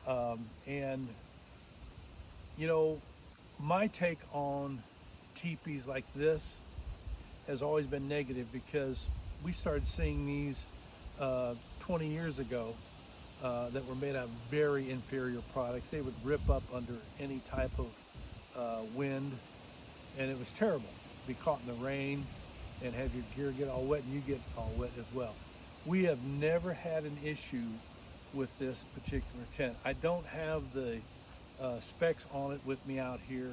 And you know, my take on teepees like this has always been negative because we started seeing these 20 years ago that were made out of very inferior products. They would rip up under any type of wind, and it was terrible. Be caught in the rain and have your gear get all wet, and you get all wet as well. We have never had an issue with this particular tent. I don't have the specs on it with me out here,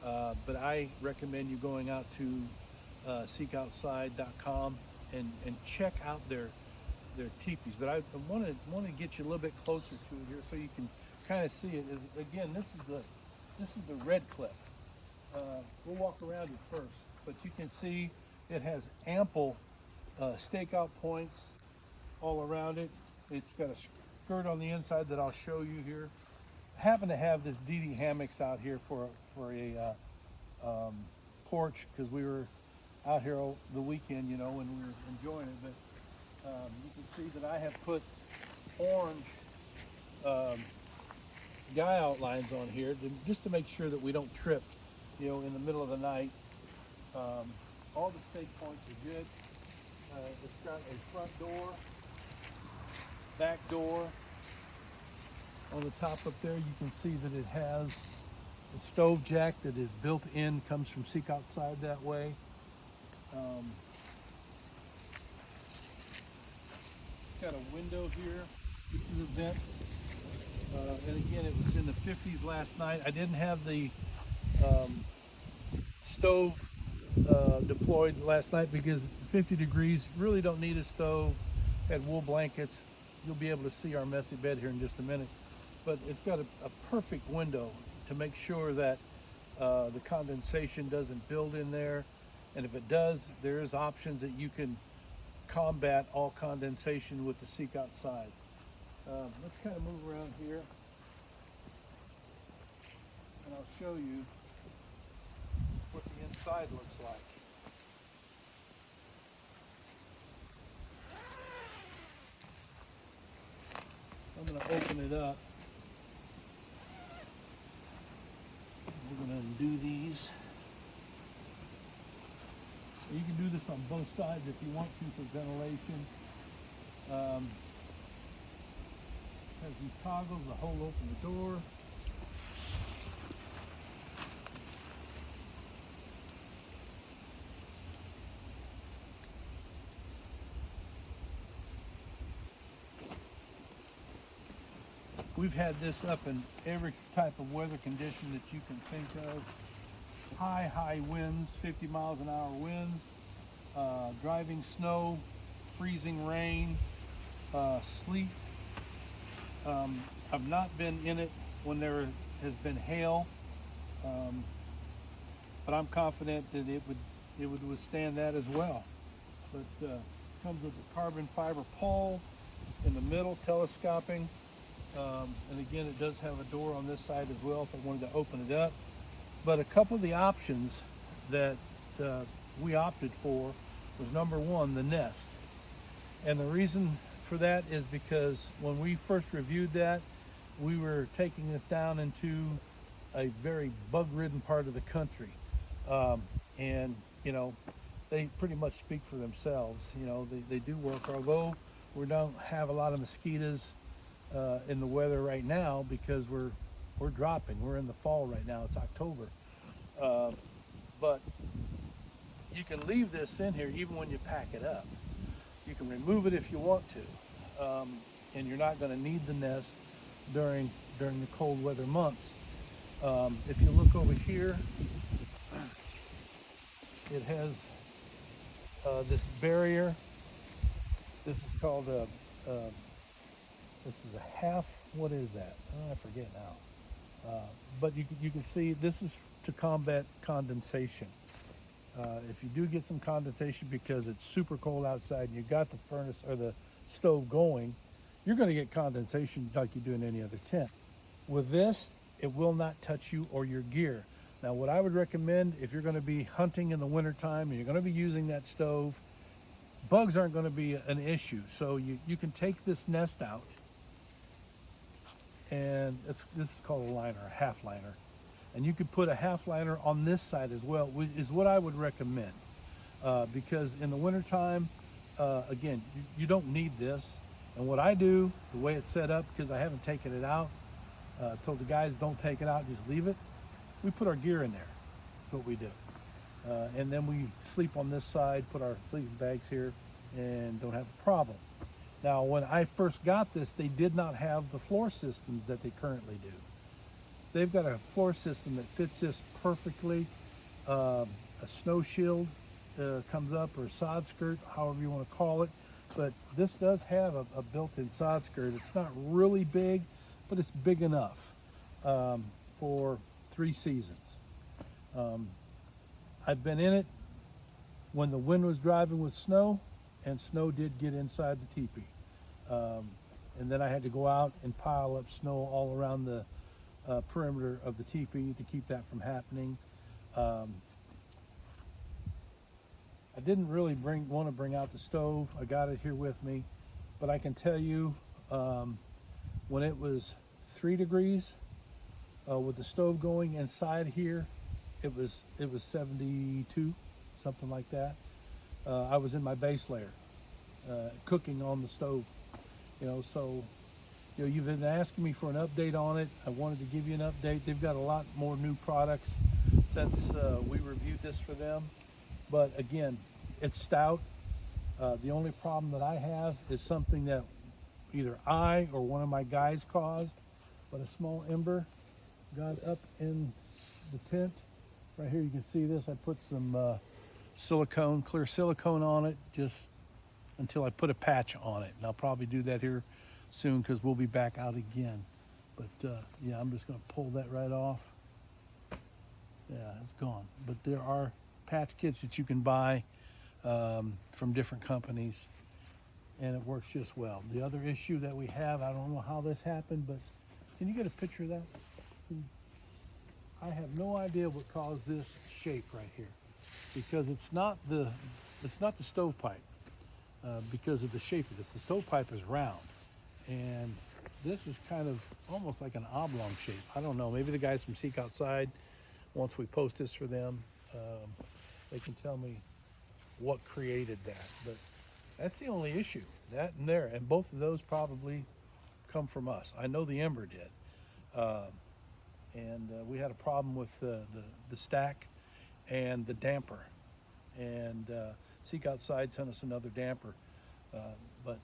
but I recommend you going out to seekoutside.com and check out their teepees. But I want to get you a little bit closer to it here so you can kind of see it. Again, this is the Redcliffe. We'll walk around it first, but you can see it has ample stakeout points all around it. It's got a skirt on the inside that I'll show you here. I happen to have this DD hammocks out here for a porch because we were out here the weekend, you know, when we were enjoying it. But you can see that I have put orange guy outlines on here just to make sure that we don't trip, you know, in the middle of the night. All the stake points are good. It's got a front door, back door. On the top up there, you can see that it has a stove jack that is built in, comes from Seek Outside that way. It's got a window here. This is a vent. And again, it was in the 50s last night. I didn't have the stove deployed last night because 50 degrees, really don't need a stove. Had wool blankets. You'll be able to see our messy bed here in just a minute. But it's got a perfect window to make sure that the condensation doesn't build in there. And if it does, there is options that you can combat all condensation with the Seek Outside. Let's kind of move around here and I'll show you what the inside looks like. I'm going to open it up. We're going to undo these. You can do this on both sides if you want to for ventilation. Has these toggles, the hole open the door. We've had this up in every type of weather condition that you can think of. High winds, 50 miles an hour winds, driving snow, freezing rain, sleet. I've not been in it when there has been hail, but I'm confident that it would withstand that as well. But comes with a carbon fiber pole in the middle, telescoping. And again, it does have a door on this side as well if I wanted to open it up. But a couple of the options that we opted for was number one, the nest. And the reason for that is because when we first reviewed that, we were taking this down into a very bug-ridden part of the country. And, you know, they pretty much speak for themselves. You know, they do work, although we don't have a lot of mosquitoes in the weather right now because we're dropping. We're in the fall right now. It's October. But you can leave this in here even when you pack it up. You can remove it if you want to. And you're not going to need the nest during the cold weather months. If you look over here, it has this barrier. This is called this is a half, what is that? Oh, I forget now. But you can see this is to combat condensation. If you do get some condensation because it's super cold outside and you got the furnace or the stove going, you're going to get condensation like you do in any other tent. With this, it will not touch you or your gear. Now, what I would recommend if you're going to be hunting in the wintertime and you're going to be using that stove, bugs aren't going to be an issue. So you can take this nest out and this is called a liner, a half liner. And you could put a half liner on this side as well, which is what I would recommend. Because in the wintertime, again, you don't need this. And what I do, the way it's set up, because I haven't taken it out, told the guys don't take it out, just leave it. We put our gear in there. That's what we do. And then we sleep on this side, put our sleeping bags here, and don't have a problem. Now, when I first got this, they did not have the floor systems that they currently do. They've got a floor system that fits this perfectly. A snow shield comes up, or a sod skirt, however you want to call it. But this does have a built-in sod skirt. It's not really big, but it's big enough for 3 seasons. I've been in it when the wind was driving with snow, and snow did get inside the teepee. And then I had to go out and pile up snow all around the perimeter of the teepee to keep that from happening. I didn't really want to bring out the stove. I got it here with me, but I can tell you when it was 3 degrees with the stove going inside here, it was 72, something like that. I was in my base layer cooking on the stove, so you've been asking me for an update on it. I wanted to give you an update. They've got a lot more new products since we reviewed this for them. But again, it's stout. The only problem that I have is something that either I or one of my guys caused, but a small ember got up in the tent. Right here you can see this. I put some clear silicone on it just until I put a patch on it. And I'll probably do that here soon because we'll be back out again. But yeah, I'm just gonna pull that right off. Yeah, it's gone. But there are patch kits that you can buy from different companies, and it works just well. The other issue that we have, I don't know how this happened, but can you get a picture of that? I have no idea what caused this shape right here, because it's not the stovepipe. Because of the shape of this, the stovepipe is round, and this is kind of almost like an oblong shape. I don't know. Maybe the guys from Seek Outside, once we post this for them, they can tell me what created that. But that's the only issue, that and there, and both of those probably come from us. I know the ember did. And we had a problem with the stack and the damper, and Seek Outside sent us another damper, but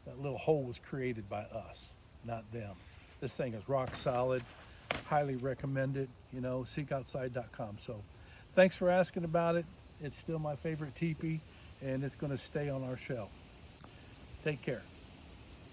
that little hole was created by us, not them. This thing is rock solid. Highly recommend it. seekoutside.com. So thanks for asking about it. It's still my favorite teepee, and it's going to stay on our shelf. Take care.